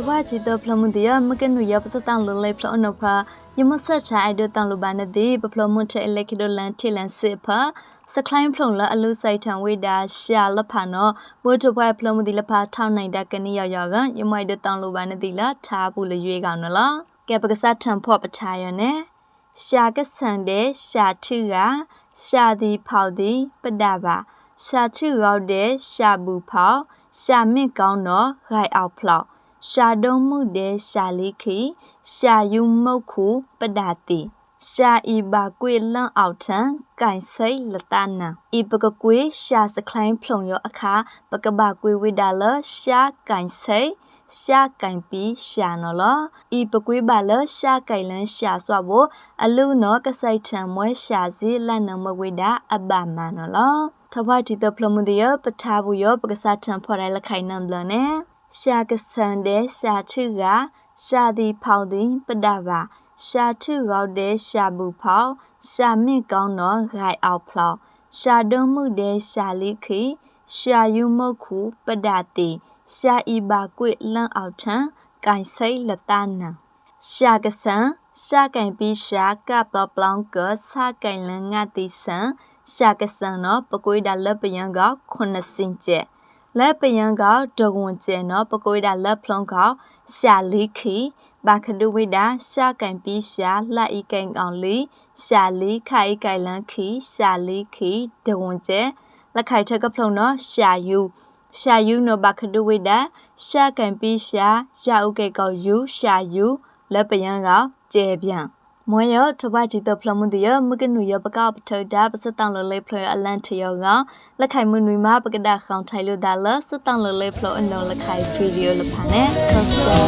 ဘာချီတဖလမှုတရမကနုရပစတန်လလေဖလအနဖာယမဆက်ချအိုက်ဒတန်လဘာနဒီပဖလမှုတဲ့လက်ခိဒလန်ထီလန်စေဖာစကလိုင်းဖလုံလာအလူဆိုင်ထံဝိဒါရှာလဖာနောဘိုးတပွဲဖလမှုဒီလဖာထောင်းနိုင်တာကနိယောယောကယမိုက်ဒတန်လဘာနဒီလာထားဘူးလေရွေးကောင်နော်ကဲပကစားထံဖော့ပထားရနဲ့ရှာကဆန်တဲ့ရှာထီကရှာဒီဖောက်ဒီပဒပါရှာထီရောက်တဲ့ရှာဘူးဖောက်ရှာမင့်ကောင်းတော့ဂိုင်အောင်ဖလောက်ရှာဒုံမှုတဲ့ရှာလိခိရှာယူမုတ်ခုပဒါတိရှာဤပါကွေလန့်အောက်ထံကင်စိတ်လတနာဤပကကွေရှာစခလိုင်းဖလုံရောအခါပကပကွေဝိဒါလရှာကင်စိတ်ရှာကင်ပီရှာနော်လဤပကွေးပါလရှာကင်လန်းရှာစွာဖို့အလူနော်ကဆိုင်ထံမွဲရှာစီလက်နမဝိဒါအပမနော်လထဘတီတဖလမှုဒီယပထားဘူးရောပကစားထံဖော်ရဲလခိုင်နံဘလနဲ့ရှာကဆန်တဲ့ရှာချီကရှာဒီဖောက်ဒီပဒပါရှာချီရောက်တဲ့ရှာဘူးဖောက်ရှာမင့်ကောင်းတော့ဂိုင်အောင်ဖလောက်ရှာဒုံမှုတဲ့ရှာလိခိရှာယူမုတ်ခုပဒတိရှာဤပါကွေလန့်အောင်ထံကင်စိတ်လတနာရှာကဆန်ရှာကင်ပြီးရှာကပပလောင်ကစာကင်လန်ငါတိဆန်ရှာကဆန်နော်ပကွေးဒါလက်ပယံက9စင်ကျက်လက်ပယံကဒဂွန်ကျဲနော်ပကွေးဒါလက်ဖလုံးကရှာလိခိဘာခဒူဝိဒါရှာကင်ပြီးရှာလှဤကင်ကောင်လီရှာလိခိုင်ကင်လန်ခိရှာလိခိဒဂွန်ကျဲလက်ခိုင်ထက်ကဖလုံးနော်ရှာယူနော်ဘာခဒူဝိဒါရှာကင်ပြီးရှာရာဥကေကောယူရှာယူလက်ပယံကကျဲပြန်မွေရထဘချီတဖလမှုဒီယမကနုရပကပထဒါပစတန်လလေဖလအလန်ထယောကလက်ခိုင်မနွေမပကဒခေါင်ထိုင်လို့ဒါလစတန်လလေဖလအနော်လက်ခိုင်ဗီဒီယိုလဖာနဲ့